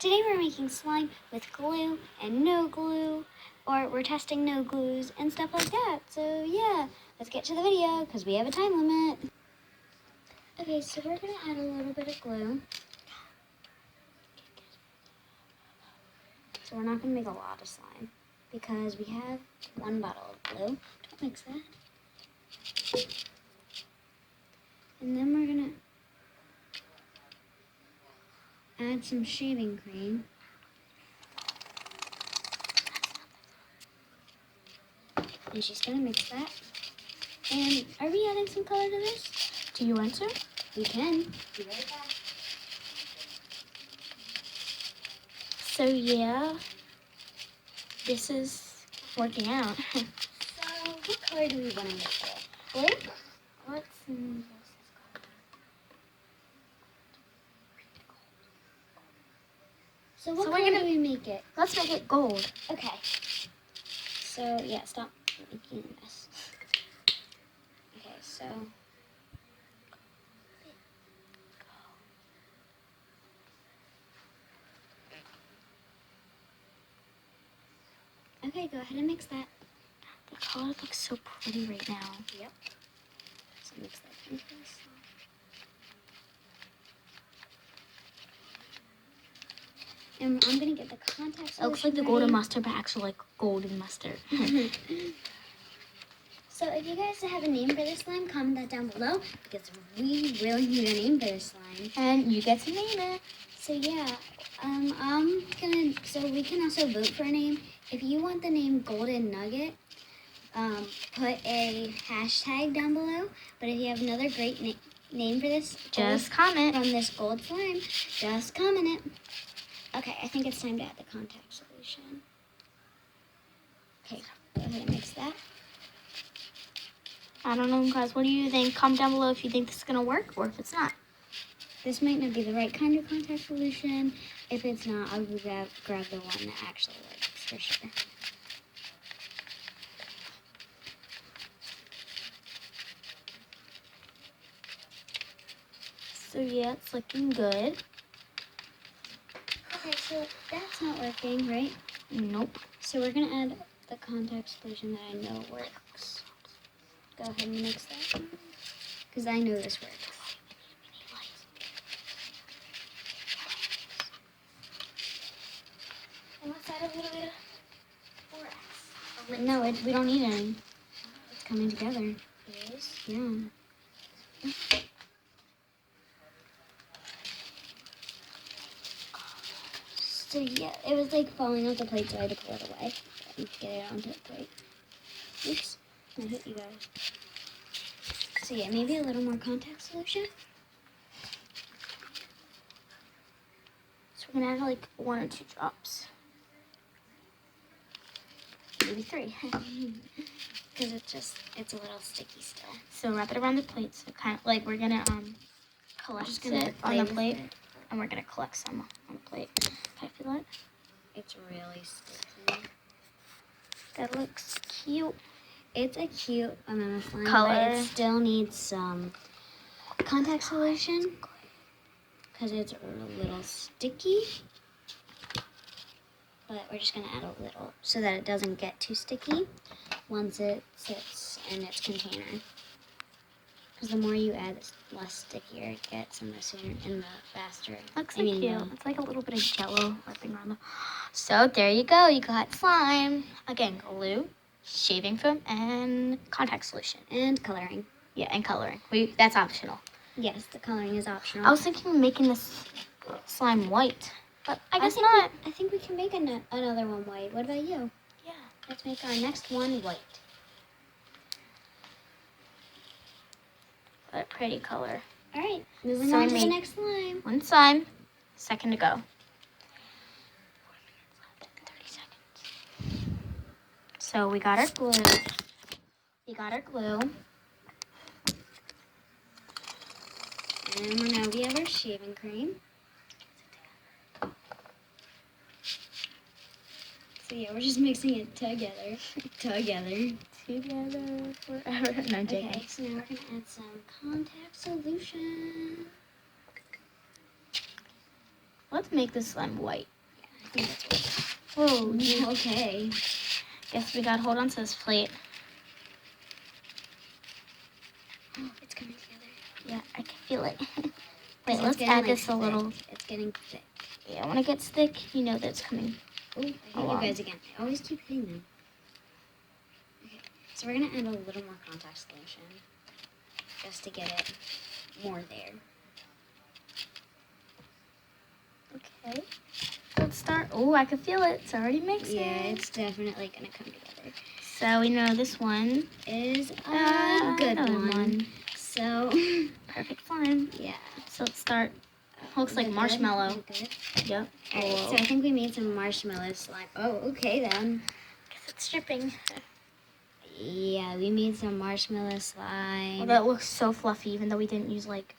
Today we're making slime with glue and no glue, or we're testing no glues and stuff like that. So yeah, let's get to the video because we have a time limit. Okay, so we're gonna add a little bit of glue. So we're not gonna make a lot of slime because we have one bottle of glue. Don't mix that. And then we're gonna add some shaving cream. And she's gonna mix that. And are we adding some color to this? Do you want to? We can. Be right back. So yeah, this is working out. So what color do we want to make it? Blue? Let's see. So what So color do we make it? Let's make it gold. Okay. So yeah, stop making a mess. Okay, so okay, go ahead and mix that. The color looks so pretty right now. Yep. So mix that into this. And I'm gonna get the contact solution. It looks like the ready. golden mustard, but actually like golden mustard. So if you guys have a name for this slime, comment that down below because we really need a name for this slime. And you get to name it. So yeah, so we can also vote for a name. If you want the name Golden Nugget, put a hashtag down below. But if you have another great name for this, Just comment. from this gold slime, just comment it. Okay, I think it's time to add the contact solution. Okay, go ahead and mix that. I don't know, guys. What do you think? Comment down below if you think this is gonna work or if it's not. This might not be the right kind of contact solution. If it's not, I'll grab the one that actually works for sure. So yeah, it's looking good. Okay, so that's not working, right? Nope. So we're gonna add the contact solution that I know works. Go ahead and mix that, because I know this works. And let's add a little bit of borax. No, we don't need any. It's coming together. It is? Yeah. So yeah, it was like falling off the plate, so I had to pull it away and get it onto the plate. Oops, I hit you guys. So yeah, maybe a little more contact solution. So we're gonna add like 1 or 2 drops. Maybe 3. Because it's a little sticky still. So wrap it around the plate. So kind of like we're gonna collect just gonna it on play the with plate, it. and we're gonna collect some on the plate. Can I feel it? It's really sticky. That looks cute. It's a cute amount of slime, Color. but it still needs some contact solution because it's a little sticky. But we're just gonna add a little so that it doesn't get too sticky once it sits in its container. Because the more you add, the less stickier it gets, and the sooner and the faster. Looks so cute. It's like a little bit of jello wrapping around the. So there you go. You got slime. Again, glue, shaving foam, and contact solution. And coloring. Yeah, and coloring. That's optional. Yes, the coloring is optional. I was thinking of making this slime white, but I guess not. I think we can make another one white. What about you? Yeah. Let's make our next one white. What a pretty color. All right, moving So on we to the made- next slime. 1 slime, second to go. 4 minutes left and 30 seconds. So we got our glue. And now we have our shaving cream. So yeah, we're just mixing it together. Together forever. No, I'm joking. Okay, so now we're gonna add some contact solution. Let's make this slime white. think that's what. Whoa. Okay. Guess we gotta hold on to this plate. It's coming together. Yeah, I can feel it. Wait, It's let's getting, add like, this a little. thick. It's getting thick. Yeah, when it gets thick, you know that it's coming. Oh, I hit you Along. guys again. I always keep hitting them. Okay, so we're gonna add a little more contact solution just to get it more there. Okay. Let's start. Oh, I can feel it. It's already mixing. Yeah, it's definitely gonna come together. So we know this one Is a good another one. So, Perfect slime. yeah. So let's start. Looks like Is it marshmallow. Good? Is it good? Yep. Alright, so I think we made some marshmallow slime. Oh, okay then. Guess it's dripping. Yeah, we made some marshmallow slime. Well, that looks so fluffy, even though we didn't use like.